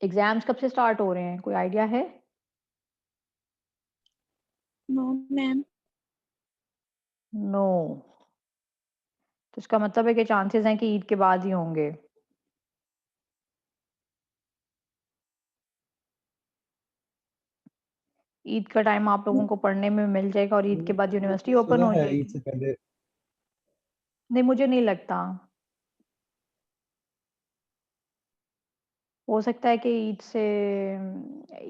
Exams कब से start हो रहे हैं, कोई आइडिया है? No ma'am. नो। तो इसका मतलब है कि चांसेस हैं कि ईद के बाद ही होंगे। ईद का टाइम आप लोगों को पढ़ने में मिल जाएगा और ईद के बाद यूनिवर्सिटी ओपन सुना हो है ईद जाएगी। से पहले। नहीं, मुझे नहीं लगता। हो सकता है कि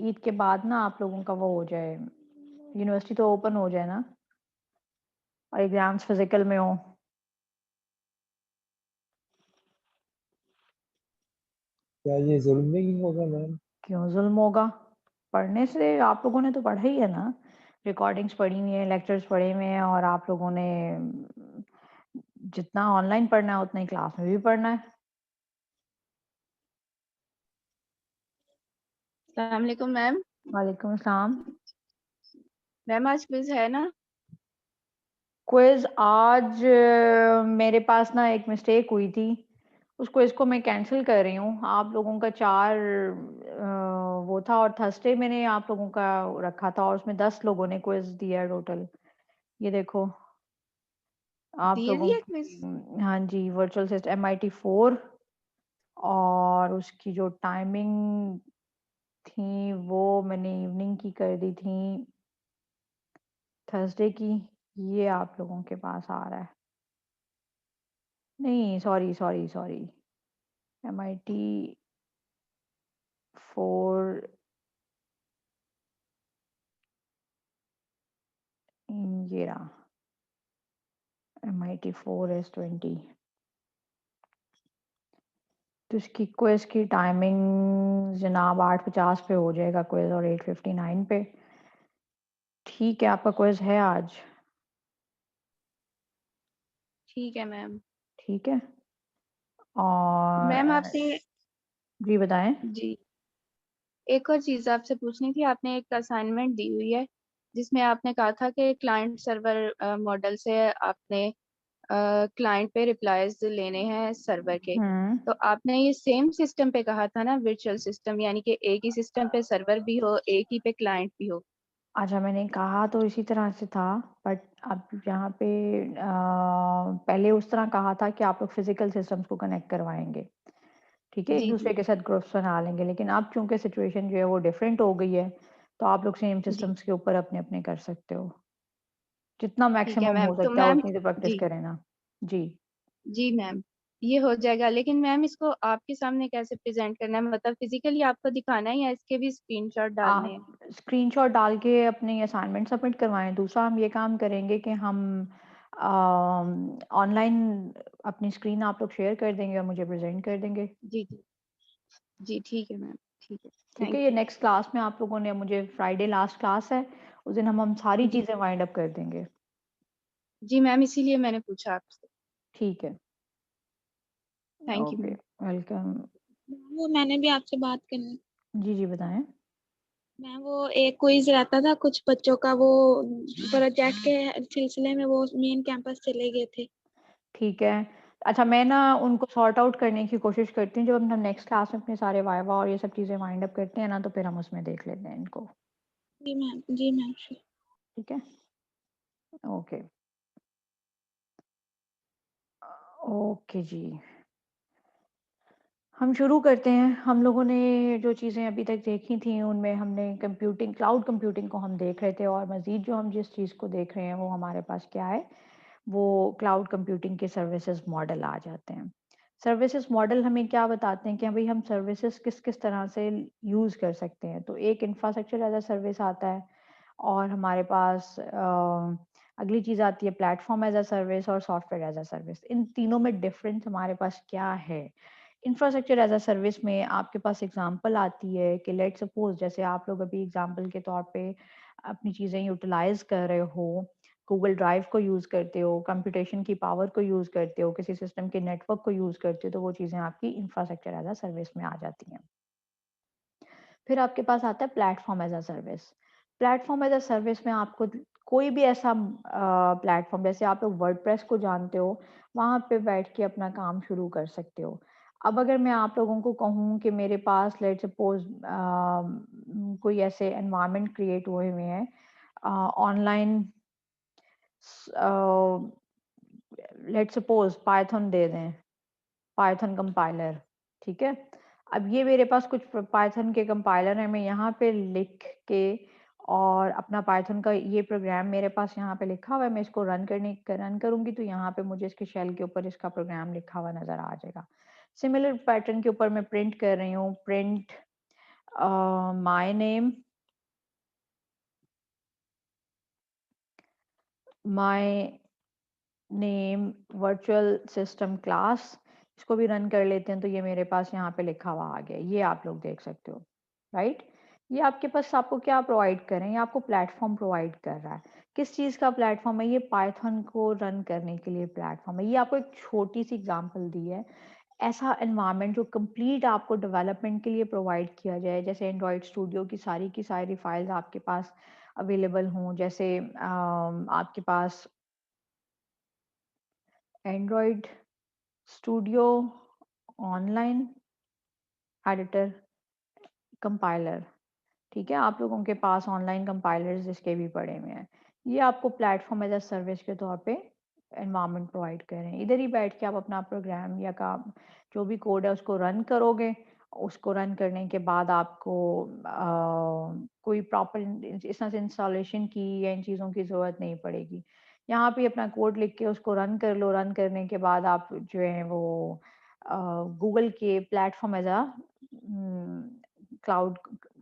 ईद के बाद ना आप लोगों का वो हो जाए, यूनिवर्सिटी तो ओपन हो जाए ना और एग्ज़ाम्स फिज़िकल में हो। क्या ये जुल्म नहीं होगा मैम? क्यों ज़ुल्म होगा? पढ़ने से आप लोगों ने तो पढ़ा ही है ना, रिकॉर्डिंग्स पढ़ी हुई हैं, लेक्चर्स पढ़े हुए हैं और आप लोगों ने जितना ऑनलाइन पढ़ना है उतना ही क्लास में भी पढ़ना है। अस्सलाम वालेकुम मैम। वालेकुम अस्सलाम। मैम आज क्विज है ना? क्विज़ आज मेरे पास ना एक मिस्टेक हुई थी, उस क्विज़ को मैं कैंसल कर रही हूँ। आप लोगों का 4 वो था और थर्सडे मैंने आप लोगों का रखा था और उसमें 10 लोगों ने क्विज़ दिया है टोटल। ये देखो, आप दे लोगों दिया की क्विज? हाँ जी, वर्चुअल सिस्ट MIT 4 और उसकी जो टाइमिंग थी वो मैंने इवनिंग की कर दी थी थर्सडे की। ये आप लोगों के पास आ रहा है। नहीं, सॉरी, MIT 4 ये रहा, MIT 4S20। तो इसकी क्विज़ की टाइमिंग जनाब 8:50 पे हो जाएगा क्विज़ और 8:59 पे। ठीक है, आपका क्विज़ है आज, ठीक है मैम। ठीक है? मैम और आपसे जी बताएँ? जी, एक और चीज़ आपसे पूछनी थी। आपने एक असाइनमेंट दी हुई है जिसमें आपने कहा था कि क्लाइंट सर्वर मॉडल से आपने क्लाइंट पे रिप्लाईज लेने हैं सर्वर के। हुँ। तो आपने ये सेम सिस्टम पे कहा था ना, वर्चुअल सिस्टम, यानी कि एक ही सिस्टम पे सर्वर भी हो, एक ही पे क्लाइंट भी हो। अच्छा, मैंने कहा तो इसी तरह से था, बट अब यहाँ पे पहले उस तरह कहा था कि आप लोग फिज़िकल सिस्टम्स को कनेक्ट करवाएँगे, ठीक है? जी जी एक-दूसरे के साथ ग्रुप्स बना लेंगे, लेकिन अब चूँकि सिचुएशन जो है वो डिफरेंट हो गई है, तो आप लोग सेम जी। सिस्टम्स के ऊपर अपने-अपने कर सकते हो। जितना ठीक है मैक्सिमम मैम। हो तो सकता है मैम उतनी तो प्रैक्टिस जी करें ना। जी। जी मैम, ये हो जाएगा, लेकिन मैम इसको आपके सामने कैसे प्रेजेंट करना है? मतलब फिजिकली आपको दिखाना है या इसके भी स्क्रीनशॉट डालने हैं? आप स्क्रीनशॉट डाल के अपनी असाइनमेंट सबमिट करवाएँ। दूसरा हम ये काम करेंगे कि हम ऑनलाइन अपनी स्क्रीन आप लोग शेयर कर देंगे और मुझे प्रेज़ेंट कर देंगे। जी जी जी, ठीक है मैम, ठीक है। ठीक है? थैंक ये यू। नेक्स्ट क्लास में आप लोगों ने मुझे फ्राइडे लास्ट क्लास है, उस दिन हम सारी जी चीज़ें वाइंड अप कर देंगे। जी मैम, इसीलिए मैंने पूछा आपसे। ठीक है। Thank you okay, ma'am. Welcome. वो मैंने भी आपसे बात करनी। जी, बताएँ? मैम वो एक क्विज रहता था कुछ बच्चों का, वो प्रोजेक्ट के सिलसिले में वो मेन कैंपस चले गए थे। ठीक है। अच्छा, मैं ना उनको सॉर्ट आउट करने की कोशिश करती हूँ, जब हम नेक्स्ट क्लास में अपने सारे वाइवा और ये सब चीज़ें वाइंड अप करते हैं ना, तो फिर हम उसमें देख लेते हैं इनको। जी मैम श्योर। ठीक है? ओके। ओके जी। हम शुरू करते हैं। हम लोगों ने जो चीज़ें अभी तक देखी थी, उनमें हमने क्लाउड कंप्यूटिंग को हम देख रहे थे और मज़ीद जो हम जिस चीज़ को देख रहे हैं, वो हमारे पास क्या है, वो क्लाउड कंप्यूटिंग के सर्विसेज़ मॉडल आ जाते हैं। सर्विसेज़ मॉडल हमें क्या बताते हैं कि भई हम सर्विसेज़ किस-किस तरह से यूज़ कर सकते हैं। तो एक इंफ्रास्ट्रक्चर एज़ अ सर्विस आता है और हमारे पास अगली चीज़ आती है प्लेटफ़ॉर्म एज़ अ सर्विस और सॉफ्टवेयर एज़ अ सर्विस। इन तीनों में डिफ़रेंस हमारे पास क्या है? इंफ्रास्ट्रक्चर एज़ अ सर्विस में आपके पास एग्ज़ाम्पल आती है कि लेट्स सपोज़ जैसे आप लोग अभी एग्ज़ाम्पल के तौर पे अपनी चीज़ें यूटिलाइज़ कर रहे हो, गूगल ड्राइव को यूज़ करते हो, कंप्यूटेशन की पावर को यूज़ करते हो, किसी सिस्टम के नेटवर्क को यूज़ करते हो, तो वो चीज़ें आपकी इंफ्रास्ट्रक्चर एज़ अ सर्विस में आ जाती हैं। फिर आपके पास आता है platform as a service. Platform as a service में आपको कोई भी ऐसा प्लेटफ़ॉर्म, जैसे आप लोग वर्डप्रेस को जानते हो, वहाँ पे बैठ के अपना काम शुरू कर सकते हो। अब अगर मैं आप लोगों को कहूँ कि मेरे पास लेट्स सपोज कोई ऐसे एनवायरनमेंट क्रिएट हुए हुए हैं ऑनलाइन, लेट्स सपोज पाइथन दे दें, पाइथन कंपाइलर, ठीक है। अब ये मेरे पास कुछ पाइथन के कंपाइलर हैं, मैं यहाँ पे लिख के और अपना पाइथन का ये प्रोग्राम मेरे पास यहाँ पे लिखा हुआ है, मैं इसको रन करूँगी तो यहाँ पे मुझे इसके शेल के ऊपर इसका प्रोग्राम लिखा हुआ नज़र आ जाएगा। सिमिलर पैटर्न के ऊपर मैं प्रिंट कर रही हूँ, print my name, virtual system class, इसको भी रन कर लेते हैं तो ये मेरे पास यहाँ पे लिखा हुआ आ गया, ये आप लोग देख सकते हो, राइट। ये आपके पास आपको क्या प्रोवाइड कर रहे हैं, ये आपको प्लेटफॉर्म प्रोवाइड कर रहा है। किस चीज़ का प्लेटफॉर्म है, ये पाइथन को रन करने के लिए प्लेटफॉर्म है। ये आपको एक छोटी सी एग्जांपल दी है, ऐसा एनवायरनमेंट जो कंप्लीट आपको डेवलपमेंट के लिए प्रोवाइड किया जाए, जैसे एंड्रॉयड स्टूडियो की सारी फाइल्स आपके पास अवेलेबल हों, जैसे आपके पास Android studio online editor compiler, ठीक है। आप लोगों के पास ऑनलाइन कंपाइलर्स जिसके भी पड़े हुए हैं, ये आपको प्लेटफॉर्म एज अ सर्विस के तौर पे एनवायरनमेंट प्रोवाइड कर रहे हैं। इधर ही बैठ के आप अपना प्रोग्राम या काम जो भी कोड है उसको रन करोगे, उसको रन करने के बाद आपको कोई प्रॉपर इस तरह से इंस्टॉलेशन की या इन चीज़ों की ज़रूरत नहीं पड़ेगी। यहाँ पे अपना कोड लिख के उसको रन कर लो, रन करने के बाद आप जो है वो गूगल के platform as a cloud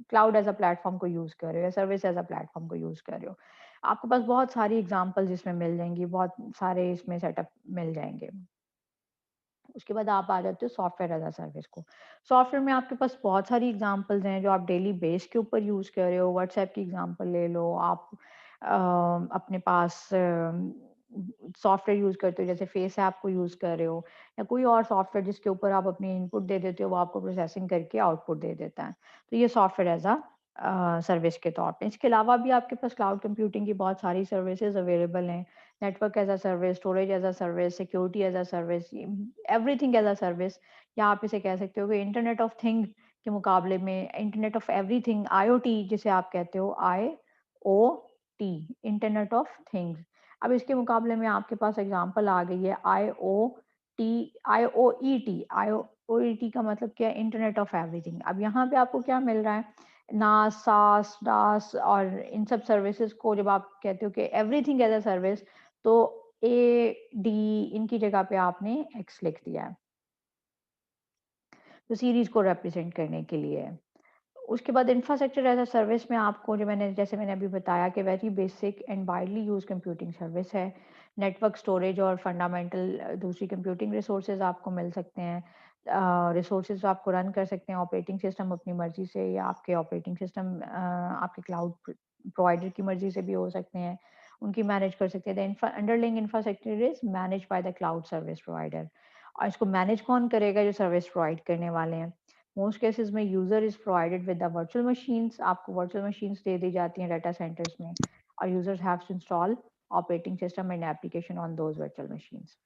cloud as a platform को यूज़ कर रहे हो या सर्विस एज अ प्लेटफॉर्म को यूज़ कर रहे हो। आपके पास बहुत सारी एग्जांपल्स इसमें मिल जाएंगी, बहुत सारे इसमें सेटअप मिल जाएंगे। उसके बाद आप आ जाते हो सॉफ्टवेयर एज अ सर्विस को। सॉफ्टवेयर में आपके पास बहुत सारी एग्जांपल्स हैं जो आप डेली बेस के ऊपर यूज़ कर रहे हो। व्हाट्सएप की एग्जांपल ले लो आप, अपने पास सॉफ्टवेयर यूज़ करते हो जैसे फेस ऐप को यूज़ कर रहे हो या कोई और सॉफ्टवेयर जिसके ऊपर आप अपनी इनपुट दे देते हो, वो आपको प्रोसेसिंग करके आउटपुट दे देता है। तो ये सॉफ्टवेयर एज अ सर्विस के तौर पे। इसके अलावा भी आपके पास क्लाउड कंप्यूटिंग की बहुत सारी सर्विसेज अवेलेबल हैं, network as a service, storage as a service, security as a service, everything as a service. या आप इसे कह सकते हो कि इंटरनेट ऑफ थिंग के मुकाबले में इंटरनेट ऑफ एवरीथिंग, आईओटी जिसे आप कहते हो, IoT, इंटरनेट ऑफ थिंग्स। अब इसके मुकाबले में आपके पास एग्जांपल आ गई है IoET का मतलब क्या है, इंटरनेट ऑफ एवरीथिंग। अब यहाँ पे आपको क्या मिल रहा है, नास, सास, डास और इन सब सर्विसेज को जब आप कहते हो कि एवरीथिंग एज अ सर्विस, तो AD इनकी जगह पे आपने X लिख दिया है, तो सीरीज को रिप्रेजेंट करने के लिए है। उसके बाद इंफ्रास्ट्रक्चर एज अ सर्विस में आपको जो जैसे मैंने अभी बताया कि very basic and widely use computing service है। नेटवर्क, स्टोरेज और फंडामेंटल दूसरी कंप्यूटिंग रिसोर्सेज आपको मिल सकते हैं। रिसोर्सेज आपको रन कर सकते हैं ऑपरेटिंग सिस्टम अपनी मर्जी से, या आपके ऑपरेटिंग सिस्टम आपके क्लाउड प्रोवाइडर की मर्जी से भी हो सकते हैं, उनकी मैनेज कर सकते हैं। The underlying infrastructure is manage by the cloud service provider. और इसको मैनेज कौन करेगा, जो सर्विस प्रोवाइड करने वाले हैं। मोस्ट केसेस में user is provided with the virtual machines, आपको वर्चुअल मशीन्स दे दी जाती हैं डाटा सेंटर्स में, और users have to install operating system and application on those virtual machines.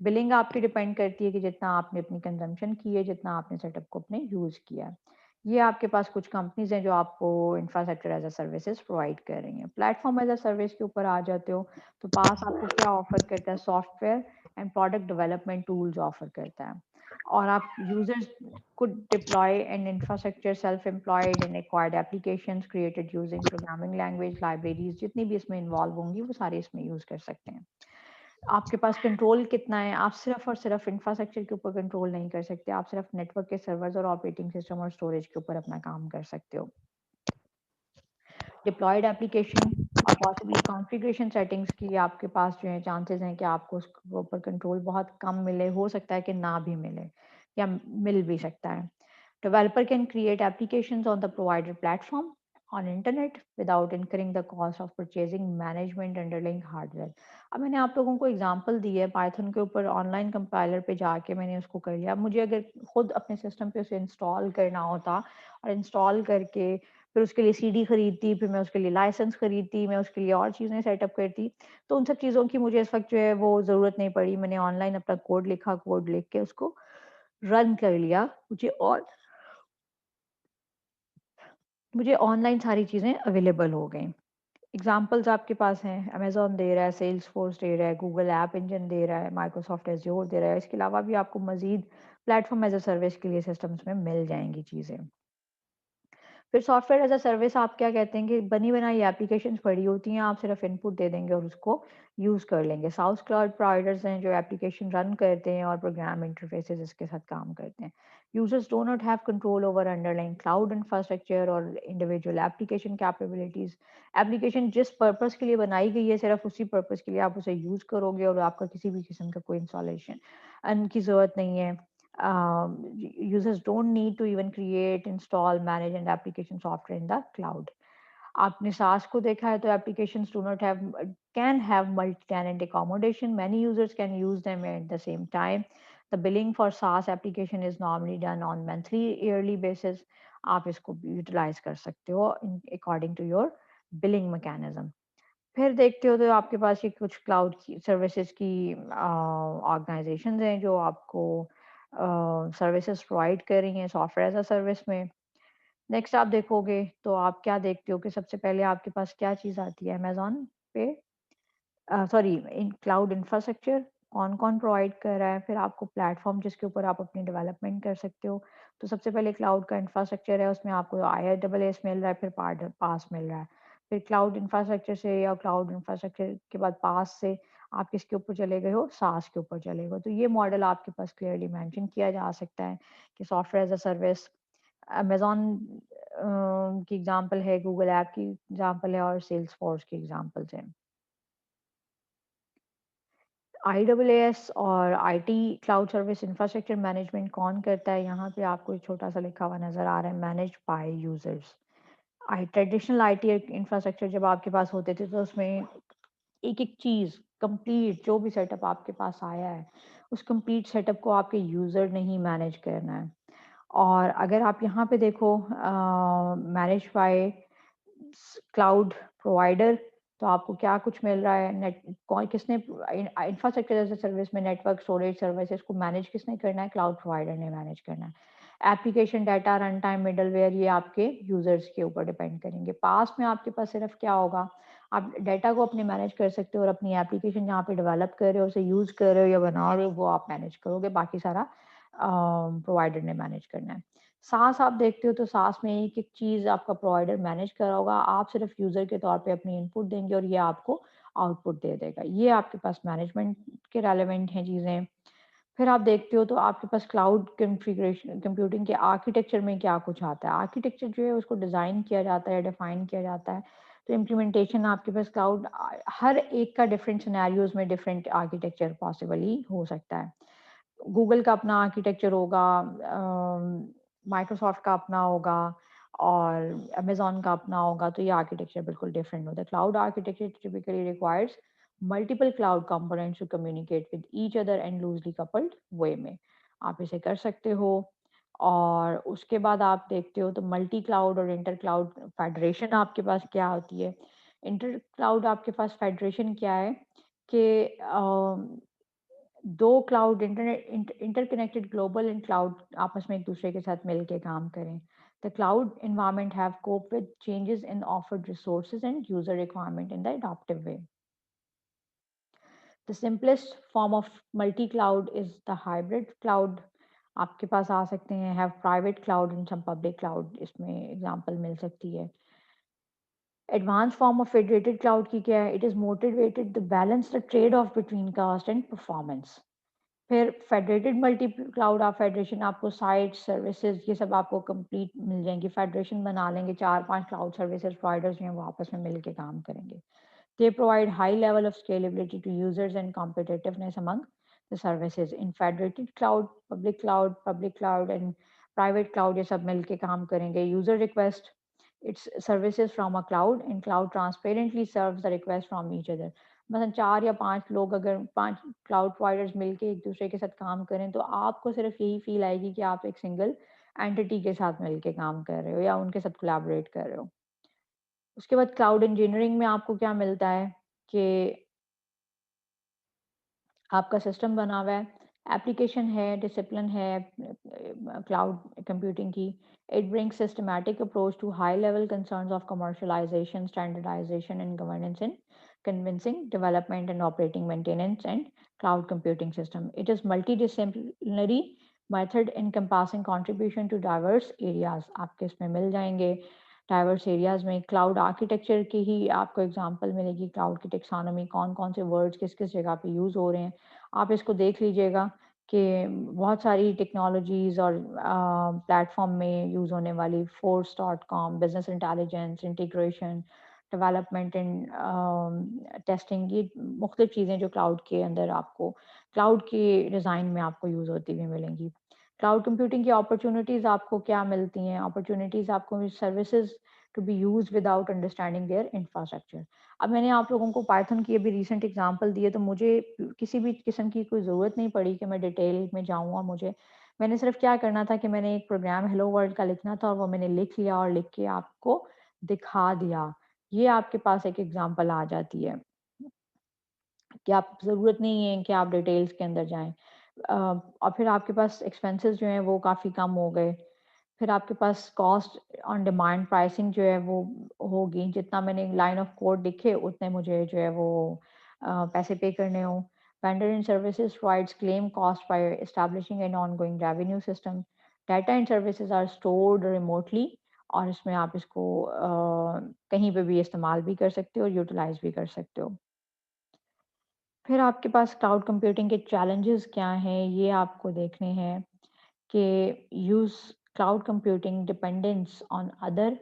Billing आपकी डिपेंड करती है कि जितना आपने अपनी कंजम्पशन की है, जितना आपने सेटअप को अपने यूज किया है। ये आपके पास कुछ कंपनीज हैं जो आपको infrastructure as a services provide कर रही हैं। प्लेटफॉर्म एज अ सर्विस के ऊपर आ जाते हो तो पास आपको क्या ऑफर करता है, software and product development tools offer करता है। और आप users could deploy an infrastructure self-employed and acquired applications created using programming language libraries, जितनी भी इसमें इन्वॉल्व होंगी वो सारे इसमें यूज कर सकते हैं। आपके पास कंट्रोल कितना है, आप सिर्फ और सिर्फ इंफ्रास्ट्रक्चर के ऊपर कंट्रोल नहीं कर सकते, आप सिर्फ नेटवर्क के सर्वर्स और ऑपरेटिंग सिस्टम और स्टोरेज के ऊपर अपना काम कर सकते हो। डिप्लॉयड एप्लीकेशन और पॉसिबली कॉन्फ़िगरेशन सेटिंग्स की आपके पास जो है चांसेस हैं कि आपको उसके ऊपर कंट्रोल बहुत कम मिले, हो सकता है कि ना भी मिले या मिल भी सकता है। Developer can create applications on the provider platform on internet without incurring the cost of purchasing management underlying hardware। अब मैंने आप लोगों को एग्जांपल दी है पाइथन के ऊपर, ऑनलाइन कंपाइलर पे जाके मैंने उसको कर लिया। मुझे अगर खुद अपने सिस्टम पे उसे इंस्टॉल करना होता और इंस्टॉल करके फिर उसके लिए CD खरीदती, फिर मैं उसके लिए लाइसेंस खरीदती, मैं उसके लिए और चीज़ें सेटअप करती, तो उन सब चीज़ों की मुझे इस वक्त जो है वो ज़रूरत नहीं पड़ी। मैंने ऑनलाइन अपना कोड लिखा, कोड लिख के उसको रन कर लिया, मुझे ऑनलाइन सारी चीज़ें अवेलेबल हो गई। एग्जाम्पल्स आपके पास हैं, अमेज़न दे रहा है, सेल्सफोर्स दे रहा है, गूगल ऐप इंजन दे रहा है, माइक्रोसॉफ्ट एज़्योर दे रहा है। इसके अलावा भी आपको मज़ीद प्लेटफ़ॉर्म एज़ अ सर्विस के लिए सिस्टम्स में मिल जाएँगी चीज़ें। फिर सॉफ्टवेयर एज़ अ सर्विस आप क्या कहते हैं कि बनी बनाई एप्लीकेशंस पड़ी होती हैं, आप सिर्फ इनपुट दे देंगे और उसको यूज़ कर लेंगे। साउथ क्लाउड प्रोवाइडर्स हैं जो एप्लीकेशन रन करते हैं और प्रोग्राम इंटरफेसेस इसके साथ काम करते हैं। Users do not have control over underlying cloud infrastructure और इंडिविजुअल एप्लीकेशन कैपेबिलिटीज़। एप्लीकेशन जिस पर्पस के लिए बनाई गई है सिर्फ उसी पर्पस के लिए आप उसे यूज़ करोगे और आपका किसी भी किस्म का कोई इंस्टॉलेशन की ज़रूरत नहीं है। Users don't need to even create, install, manage and application software in the cloud. आपने SaaS को देखा है तो applications do not have can have multi-tenant accommodation. Many users can use them at the same time. The billing for SaaS application is normally done on monthly, yearly basis. आप इसको utilize कर सकते हो according to your billing mechanism. फिर देखते हो तो आपके पास ये कुछ क्लाउड की सर्विसेज की ऑर्गेनाइजेशंस हैं जो आपको सर्विसेज प्रोवाइड कर रही हैं सॉफ्टवेयर एज अ सर्विस में। नेक्स्ट आप देखोगे तो आप क्या देखते हो कि सबसे पहले आपके पास क्या चीज़ आती है अमेज़न पे, सॉरी इन क्लाउड इंफ्रास्ट्रक्चर कौन-कौन प्रोवाइड कर रहा है, फिर आपको प्लेटफ़ॉर्म जिसके ऊपर आप अपनी डेवलपमेंट कर सकते हो। तो सबसे पहले क्लाउड का इंफ्रास्ट्रक्चर है, उसमें आपको IaaS मिल रहा है, फिर पास मिल रहा है। फिर क्लाउड इंफ्रास्ट्रक्चर से या क्लाउड इंफ्रास्ट्रक्चर के बाद पास से आप किसके ऊपर चले गए हो, सास के ऊपर चले गए। तो ये मॉडल आपके पास क्लियरली मेंशन किया जा सकता है कि software as a service Amazon की एग्ज़ाम्पल है, गूगल ऐप की एग्ज़ाम्पल है और सेल्सफोर्स की एग्ज़ाम्पल्स हैं। IaaS और IT cloud service infrastructure management कौन करता है? यहाँ पे आपको एक छोटा सा लिखा हुआ नज़र आ रहा है, manage by users. Traditional IT infrastructure जब आपके पास होते थे तो उसमें एक एक चीज़ कंप्लीट जो भी सेटअप आपके पास आया है उस कंप्लीट सेटअप को आपके यूज़र ने ही मैनेज करना है। और अगर आप यहाँ पे देखो मैनेज बाय क्लाउड प्रोवाइडर तो आपको क्या कुछ मिल रहा है, नेट कौन किसने इंफ्रास्ट्रक्चर एज अ सर्विस में नेटवर्क स्टोरेज सर्विसेज को मैनेज किसने करना है, क्लाउड प्रोवाइडर ने मैनेज करना है। Application data run time middleware ये आपके यूजर्स के ऊपर डिपेंड करेंगे। पास में आपके पास सिर्फ क्या होगा, आप डाटा को अपने मैनेज कर सकते हो और अपनी एप्लीकेशन जहाँ पे डेवलप कर रहे हो उसे यूज कर रहे हो या बना रहे हो वो आप मैनेज करोगे, बाकी सारा प्रोवाइडर ने मैनेज करना है। सास आप देखते हो तो सास में एक एक चीज़ आपका प्रोवाइडर मैनेज कर रहा होगा, आप सिर्फ यूज़र के तौर पे अपनी इनपुट देंगे और ये आपको आउटपुट दे देगा। ये आपके पास मैनेजमेंट के रेलेवेंट हैं चीज़ें। फिर आप देखते हो तो आपके पास क्लाउड कॉन्फ़िगरेशन कंप्यूटिंग के आर्किटेक्चर में क्या कुछ आता है। आर्किटेक्चर जो है उसको डिज़ाइन किया जाता है, डिफ़ाइन किया जाता है। तो इम्प्लीमेंटेशन आपके पास क्लाउड हर एक का डिफरेंट सिनेरियोज़ में डिफरेंट आर्किटेक्चर पॉसिबली हो सकता है। गूगल का अपना आर्किटेक्चर होगा, माइक्रोसॉफ्ट का अपना होगा और अमेज़न का अपना होगा, तो ये आर्किटेक्चर बिल्कुल डिफरेंट होता है। Cloud architecture typically requires multiple cloud components to communicate with each other and loosely coupled way में आप इसे कर सकते हो। और उसके बाद आप देखते हो तो मल्टी क्लाउड और इंटर क्लाउड फेडरेशन आपके पास क्या होती है। इंटर क्लाउड आपके पास फेडरेशन क्या है कि दो cloud interconnected global and cloud आपस में एक दूसरे के साथ मिलके काम करें। The cloud environment have cope with changes in offered resources and user requirement in the adaptive way. The simplest form of multi-cloud is the hybrid cloud. आपके पास आ सकते हैं have private cloud and some public cloud, इसमें example मिल सकती है। Advanced form of federated cloud की क्या है? It is motivated to balance the trade-off between cost and performance. फिर फेडरेटेड मल्टी क्लाउड आप फेडरेशन आपको साइट सर्विसेज ये सब आपको कंप्लीट मिल जाएंगी। फेडरेशन बना लेंगे, 4-5 क्लाउड सर्विसेज प्रोवाइडर्स हैं वो आपस में मिलके काम करेंगे। They provide high level of scalability to users and competitiveness among the services. In federated cloud, public cloud and private cloud ये सब मिलके काम करेंगे। User request its services from a cloud and cloud transparently serves the request from each other. मतलब 4 या 5 लोग अगर 5 cloud providers मिलके एक दूसरे के साथ काम करें तो आपको सिर्फ यही फील आएगी कि आप एक सिंगल एंटिटी के साथ मिलके काम कर रहे हो या उनके साथ कोलैबोरेट कर रहे हो। उसके बाद क्लाउड इंजीनियरिंग में आपको क्या मिलता है कि आपका सिस्टम बना हुआ है, एप्लीकेशन है, डिसिप्लिन है क्लाउड कंप्यूटिंग की. It brings systematic approach to high-level concerns of commercialization, standardization, and governance in convincing development and operating maintenance and cloud computing system. It is multidisciplinary method encompassing contribution to diverse areas. आपके इसमें मिल जाएंगे diverse areas में cloud architecture की ही आपको example मिलेगी. cloud की taxonomy कौन कौन से words किस किस जगह पे use हो रहे हैं, आप इसको देख लीजिएगा कि बहुत सारी टेक्नोलॉजीज़ और प्लेटफॉर्म में यूज़ होने वाली force.com, business intelligence, integration, development and testing, ये मुख्तलिफ चीज़ें जो क्लाउड के अंदर आपको क्लाउड के डिज़ाइन में आपको यूज़ होती हुई मिलेंगी. क्लाउड कंप्यूटिंग की अपॉर्चुनिटीज़ आपको क्या मिलती हैं? अपॉर्चुनिटीज़ आपको services to be use without understanding their infrastructure. अब मैंने आप लोगों को पाइथन की अभी रीसेंट एग्जांपल दी है, तो मुझे किसी भी किस्म की कोई ज़रूरत नहीं पड़ी कि मैं डिटेल में जाऊँ, और मैंने सिर्फ क्या करना था कि मैंने एक प्रोग्राम हेलो वर्ल्ड का लिखना था और वो मैंने लिख लिया और लिख के आपको दिखा दिया. ये आपके पास एक एग्जांपल आ जाती है कि आप ज़रूरत नहीं है कि आप डिटेल्स के अंदर जाएं. और फिर आपके पास एक्सपेंसेस जो हैं वो काफ़ी कम हो गए. फिर आपके पास कॉस्ट ऑन डिमांड प्राइसिंग जो है वो होगी, जितना मैंने लाइन ऑफ कोड लिखे उतने मुझे जो है वो पैसे पे करने हों. Vendor in services provides claim cost by establishing an ongoing revenue system. Data and services are stored remotely, और इसमें आप इसको कहीं पे भी इस्तेमाल भी कर सकते हो और यूटिलाइज भी कर सकते हो. फिर आपके पास क्लाउड कंप्यूटिंग के चैलेंजेस क्या हैं, ये आपको देखने हैं कि use cloud computing dependence on other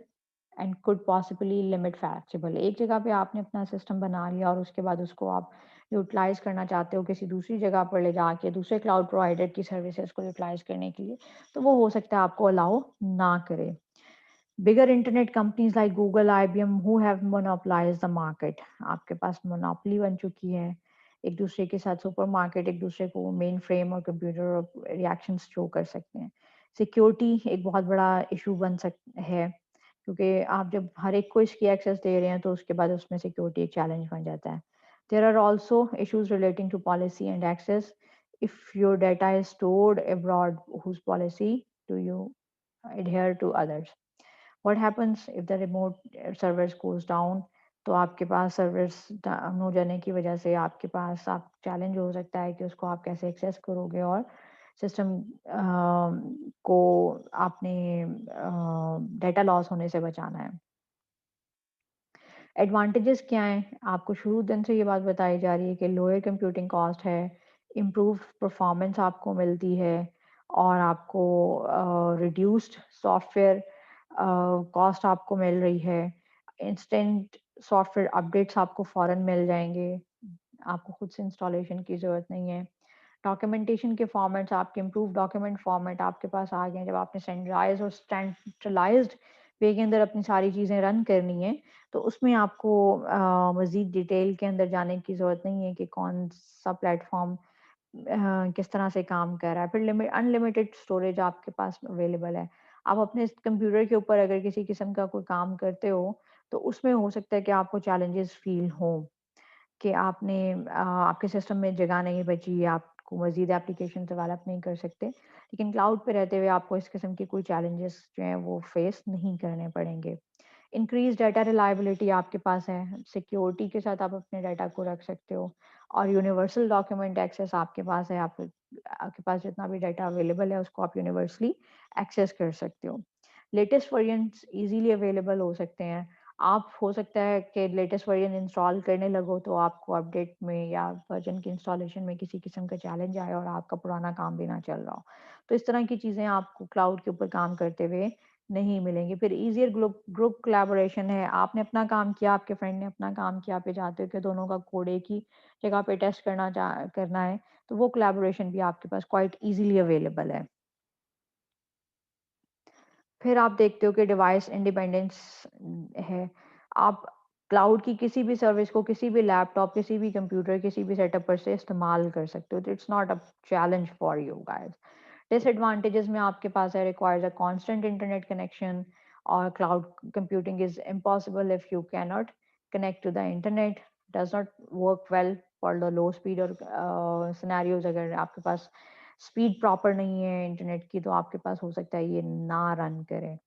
and could possibly limit flexible. एक जगह पे आपने अपना सिस्टम बना लिया और उसके बाद उसको आप यूटिलाइज करना चाहते हो किसी दूसरी जगह पर ले जाके दूसरे क्लाउड प्रोवाइडर की सर्विसेज को यूटिलाइज करने के लिए, तो वो हो सकता है आपको अलाउ ना करे. Bigger internet companies like Google, IBM, who have monopolized the market. आपके पास मोनोपोली बन चुकी है. एक दूसरे के साथ सुपरमार्केट एक दूसरे को मेन फ्रेम और कंप्यूटर और रिएक्शंस शो कर सकते हैं. सिक्योरिटी एक बहुत बड़ा इशू बन सकता है, क्योंकि आप जब हर एक को इसकी एक्सेस दे रहे हैं तो उसके बाद उसमें सिक्योरिटी एक चैलेंज बन जाता है. There are also issues relating to policy and access. If your data is stored abroad, whose policy do you adhere to others? What happens if the remote servers goes down? तो आपके पास servers down हो जाने की वजह से आपके पास आप challenge हो सकता है कि उसको आप कैसे एक्सेस करोगे, और सिस्टम को आपने डेटा लॉस होने से बचाना है. एडवांटेजेस क्या हैं? आपको शुरू दिन से ये बात बताई जा रही है कि लोअर कंप्यूटिंग कॉस्ट है, इम्प्रूव परफॉर्मेंस आपको मिलती है, और आपको रिड्यूस्ड सॉफ्टवेयर कॉस्ट आपको मिल रही है. इंस्टेंट सॉफ्टवेयर अपडेट्स आपको फ़ौरन मिल जाएंगे, आपको खुद से इंस्टॉलेशन की ज़रूरत नहीं है. डॉक्यूमेंटेशन के फॉर्मेट्स आपके इम्प्रूव डॉक्यूमेंट फॉर्मेट आपके पास आ गए हैं. जब आपने स्टैंडर्डाइज और स्टैंडर्डलाइज्ड वे के अंदर अपनी सारी चीज़ें रन करनी है, तो उसमें आपको मज़ीद डिटेल के अंदर जाने की ज़रूरत नहीं है कि कौन सा प्लेटफॉर्म किस तरह से काम कर रहा है. फिर अनलिमिटेड स्टोरेज आपके पास अवेलेबल है. आप अपने कंप्यूटर के ऊपर अगर किसी किस्म का कोई काम करते हो, तो उसमें हो सकता है कि आपको चैलेंजेस फील हों कि आपके सिस्टम में जगह नहीं बची, आपको मज़ीद एप्लीकेशन डेवलप नहीं कर सकते. लेकिन क्लाउड पे रहते हुए आपको इस किस्म के कोई चैलेंजेस जो हैं वो फेस नहीं करने पड़ेंगे. इंक्रीज डाटा रिलायबिलिटी आपके पास है, सिक्योरिटी के साथ आप अपने डाटा को रख सकते हो, और यूनिवर्सल डॉक्यूमेंट एक्सेस आपके पास है. आपके पास जितना भी डाटा अवेलेबल है उसको आप यूनिवर्सली एक्सेस कर सकते हो. लेटेस्ट वर्जन्स इजीली अवेलेबल हो सकते हैं. आप हो सकता है कि लेटेस्ट वर्जन इंस्टॉल करने लगो तो आपको अपडेट में या वर्जन की इंस्टॉलेशन में किसी किस्म का चैलेंज आए और आपका पुराना काम भी ना चल रहा हो. तो इस तरह की चीज़ें आपको क्लाउड के ऊपर काम करते हुए नहीं मिलेंगी. फिर ईजियर ग्रुप कोलैबोरेशन है. आपने अपना काम किया, आपके फ्रेंड ने अपना काम किया, आप ये चाहते हो कि दोनों का कोड एक ही जगह पे टेस्ट करना है, तो वो कोलैबोरेशन भी आपके पास क्वाइट ईजिली अवेलेबल है. फिर आप देखते हो कि डिवाइस इंडिपेंडेंस है. आप क्लाउड की किसी भी सर्विस को किसी भी लैपटॉप, किसी भी कंप्यूटर, किसी भी सेटअप पर से इस्तेमाल कर सकते हो. तो it's not a challenge for you guys. Disadvantages में आपके पास है requires a constant internet connection, और cloud computing is impossible if you can not connect to the internet. Does not work well for the low speed और scenarios. अगर आपके पास speed proper नहीं है इंटरनेट की, तो आपके पास हो सकता है ये ना रन करे।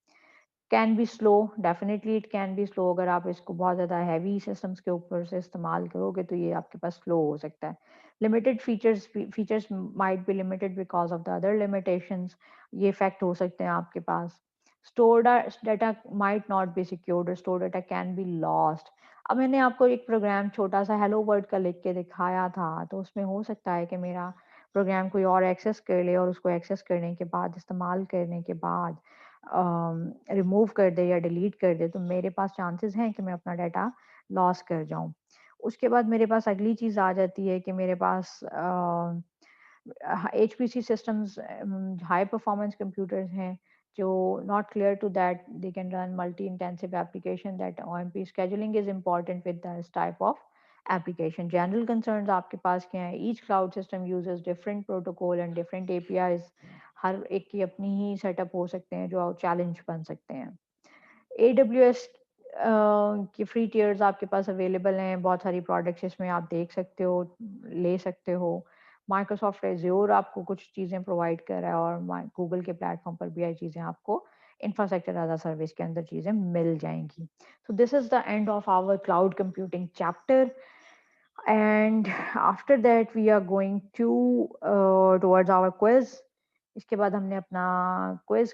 Can be slow, definitely it can be slow. अगर आप इसको बहुत ज़्यादा हैवी सिस्टम्स के ऊपर से इस्तेमाल करोगे तो ये आपके पास स्लो हो सकता है। Limited features might be limited because of the other limitations, ये इफेक्ट हो सकते हैं आपके पास। Stored data might not be secured, stored data can be lost. अब मैंने आपको एक प्रोग्राम छोटा सा हेलो वर्ल्ड का लिख के दिखाया था, तो उसमें हो सकता है कि मेरा प्रोग्राम कोई और एक्सेस कर ले और उसको एक्सेस करने के बाद, इस्तेमाल करने के बाद रिमूव कर दे या डिलीट कर दे, तो मेरे पास चांसेस हैं कि मैं अपना डाटा लॉस कर जाऊं। उसके बाद मेरे पास अगली चीज़ आ जाती है कि मेरे पास HPC systems, high performance computers हैं जो not clear to that they can run multi-intensive application, that OMP scheduling is important with this type of application. General concerns आपके पास क्या है? Each cloud system uses different protocol and different APIs. हर एक की अपनी ही setup हो सकते हैं जो चैलेंज बन सकते हैं। AWS की फ्री टियर्स आपके पास अवेलेबल हैं, बहुत सारी प्रोडक्ट्स इसमें आप देख सकते हो, ले सकते हो। माइक्रोसॉफ्ट एज्योर आपको कुछ चीज़ें प्रोवाइड कर रहा है और गूगल के प्लेटफॉर्म पर भी ये चीज़ें आपको इंफ्रास्ट्रक्चर एज अ सर्विस के अंदर चीज़ें मिल जाएंगी। So this is the end of our cloud computing chapter, and after that we are going to towards our quiz. इसके बाद हमने अपना क्विज